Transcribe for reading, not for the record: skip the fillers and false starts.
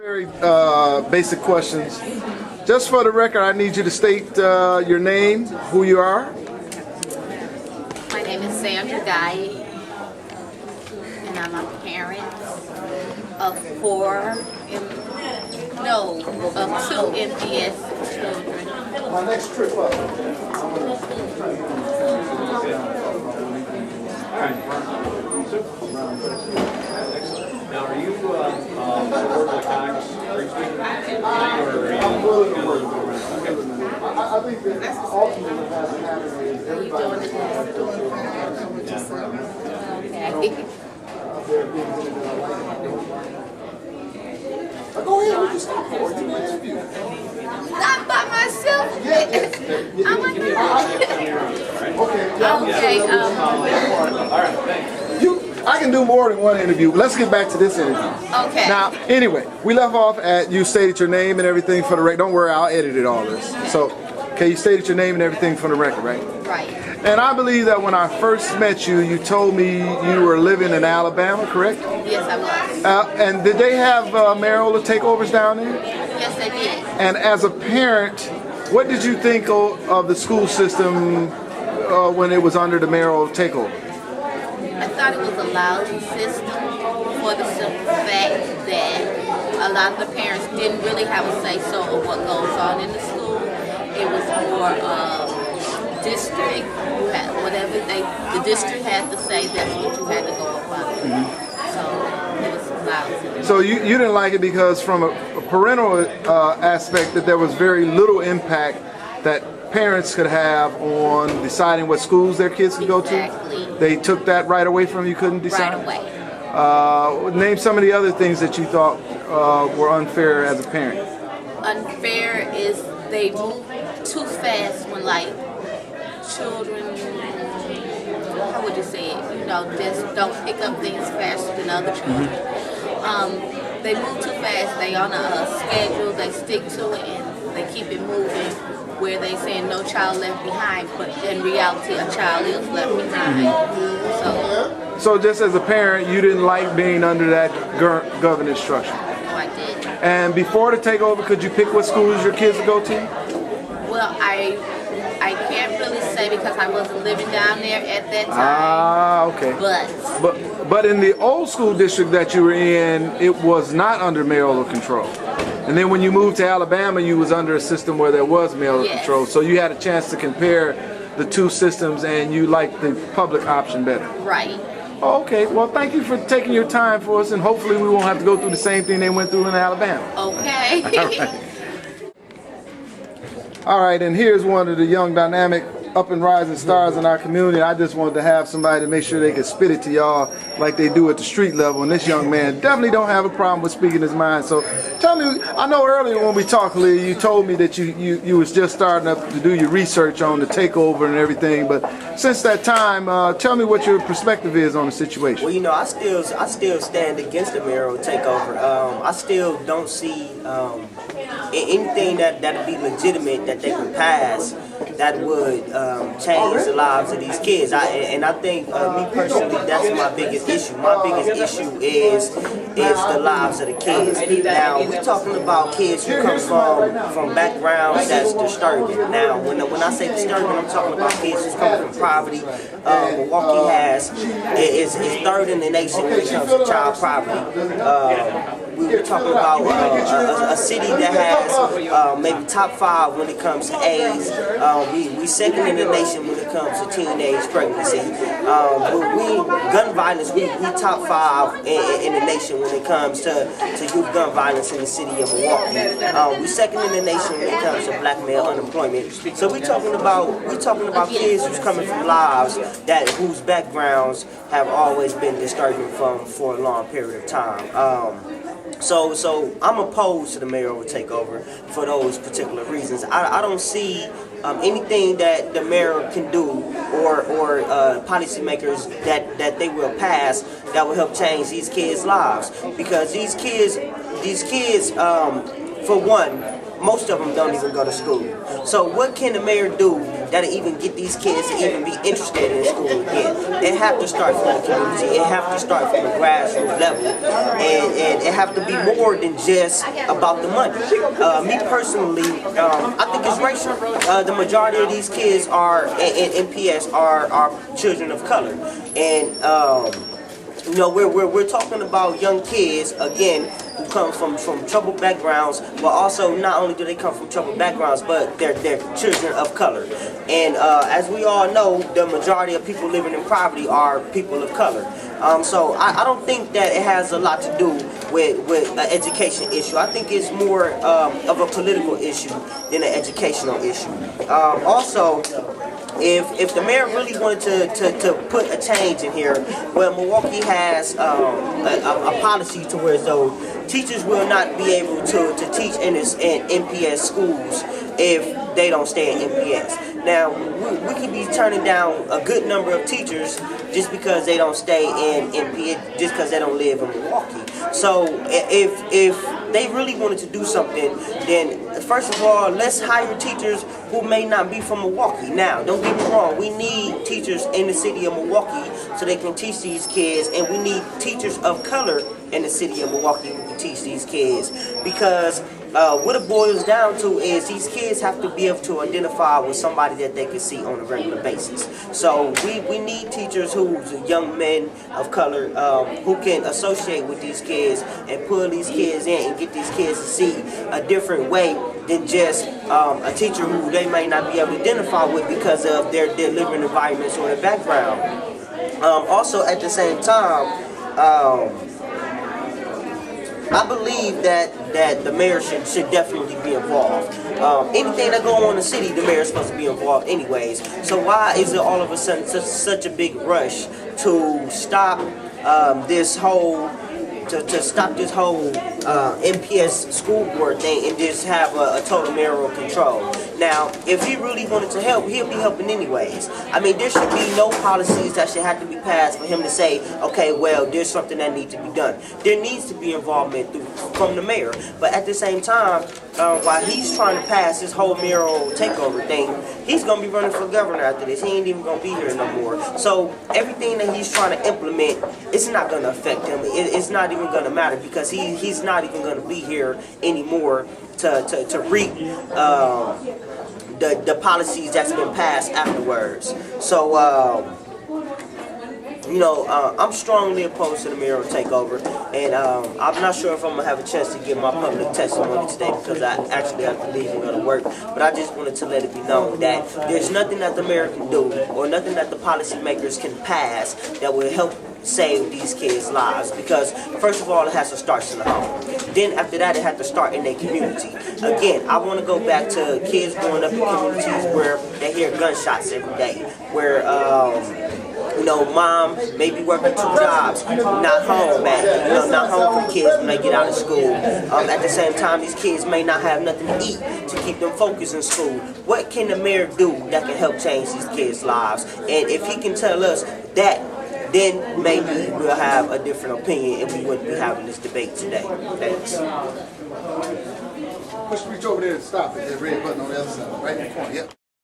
Very basic questions. Just for the record, I need you to state your name, who you are. My name is Sandra Guy, and I'm a parent of two MPS children. My next trip up. Now, are you orthodox Christian? I'm willing to work. I think that ultimately what has to happen is everybody Go ahead, we can stop for it. Not by myself. I'm a Okay. All right, thanks. I can do more than one interview. Let's get back to this interview. Okay. Now, anyway, we left off at you stated your name and everything for the record. Don't worry, I'll edit all this. So, okay, you stated your name and everything for the record, right? Right. And I believe that when I first met you, you told me you were living in Alabama, correct? Yes, I was. And did they have mayoral takeovers down there? Yes, I did. And as a parent, what did you think of the school system when it was under the mayoral takeover? I thought it was a lousy system for the simple fact that a lot of the parents didn't really have a say-so of what goes on in the school. It was more district, whatever the district had to say, that's what you had to go about. So it was lousy. So you didn't like it because from a parental aspect that there was very little impact that parents could have on deciding what schools their kids could go to? Exactly. They took that right away from you, couldn't decide? Right away. Name some of the other things that you thought were unfair as a parent. Unfair is they move too fast when children, how would you say it? You know, just don't pick up things faster than other children. They move too fast. They on a schedule. They stick to it and they keep it moving. Where they saying no child left behind, but in reality, a child is left behind. So just as a parent, you didn't like being under that governance structure. No, I did. And before the takeover, could you pick what schools your kids would go to? Well, I can't really say because I wasn't living down there at that time. Ah, okay. But in the old school district that you were in, it was not under mayoral control. And then when you moved to Alabama, you was under a system where there was mayoral control. So you had a chance to compare the two systems and you liked the public option better. Right. Okay, well thank you for taking your time for us and hopefully we won't have to go through the same thing they went through in Alabama. Okay. All right. All right, and here's one of the young dynamic up and rising stars in our community. I just wanted to have somebody to make sure they could spit it to y'all like they do at the street level. And this young man definitely don't have a problem with speaking his mind. So tell me, I know earlier when we talked, Lee, you told me that you was just starting up to do your research on the takeover and everything. But since that time, tell me what your perspective is on the situation. Well, you know, I still stand against the mayoral takeover. I still don't see anything that'd be legitimate that they could pass that would change the lives of these kids. I think, me personally, that's my biggest issue. My biggest issue is the lives of the kids. Now, we're talking about kids who come from backgrounds that's disturbing. Now, when I say disturbing, I'm talking about kids who's coming from poverty. Milwaukee is third in the nation when it comes to child poverty. We're talking about a city that has maybe top 5 when it comes to AIDS. We second in the nation when it comes to teenage pregnancy. Gun violence, we top 5 in the nation when it comes to youth gun violence in the city of Milwaukee. We second in the nation when it comes to black male unemployment. So we're talking about kids who's coming from lives whose backgrounds have always been disturbing for a long period of time. So I'm opposed to the mayoral takeover for those particular reasons. I don't see anything that the mayor can do or policymakers that they will pass that will help change these kids' lives, because these kids for one, most of them don't even go to school. So what can the mayor do that'll even get these kids to even be interested in school again? It have to start from the community. It have to start from the grassroots level, and it have to be more than just about the money. Me personally, I think it's racial. The majority of these kids are in MPS are children of color, and you know, we're talking about young kids again who come from troubled backgrounds, but also not only do they come from troubled backgrounds, but they're children of color. And as we all know, the majority of people living in poverty are people of color. So I don't think that it has a lot to do with an education issue. I think it's more of a political issue than an educational issue. Also, if the mayor really wanted to put a change in here, well, Milwaukee has a policy to where though teachers will not be able to teach in MPS schools if they don't stay in MPS. Now, we could be turning down a good number of teachers just because they don't stay in MPS, just because they don't live in Milwaukee. So if they really wanted to do something, then first of all, let's hire teachers who may not be from Milwaukee. Now, don't get me wrong, we need teachers in the city of Milwaukee so they can teach these kids, and we need teachers of color in the city of Milwaukee who can teach these kids, because what it boils down to is these kids have to be able to identify with somebody that they can see on a regular basis. So we need teachers who's young men of color who can associate with these kids and pull these kids in and get these kids to see a different way than just a teacher who they may not be able to identify with because of their living environments or their background. Also, at the same time, I believe that the mayor should definitely be involved. Anything that go on in the city, the mayor is supposed to be involved anyways. So why is it all of a sudden such a big rush to stop this whole MPS school board thing and just have a total mayoral control? Now, if he really wanted to help, he'll be helping anyways. I mean, there should be no policies that should have to be passed for him to say, okay, well, there's something that needs to be done. There needs to be involvement from the mayor. But at the same time, while he's trying to pass this whole mayoral takeover thing, he's going to be running for governor after this. He ain't even going to be here no more. So everything that he's trying to implement, it's not going to affect him. It's not even going to matter because he's not even going to be here anymore to reap the policies that's been passed afterwards. So, you know, I'm strongly opposed to the mayoral takeover, and I'm not sure if I'm going to have a chance to give my public testimony today because I actually have to leave and go to work, but I just wanted to let it be known that there's nothing that the mayor can do or nothing that the policymakers can pass that will help save these kids' lives, because first of all, it has to start in the home. Then after that, it has to start in their community. Again, I want to go back to kids growing up in communities where they hear gunshots every day, where you know, mom may be working 2 jobs, not home, not home for kids when they get out of school. At the same time, these kids may not have nothing to eat to keep them focused in school. What can the mayor do that can help change these kids' lives? And if he can tell us that, then maybe we'll have a different opinion and we wouldn't be having this debate today. Thanks. Push reach over there and stop it. That red button on the other side, right in the corner. Yep.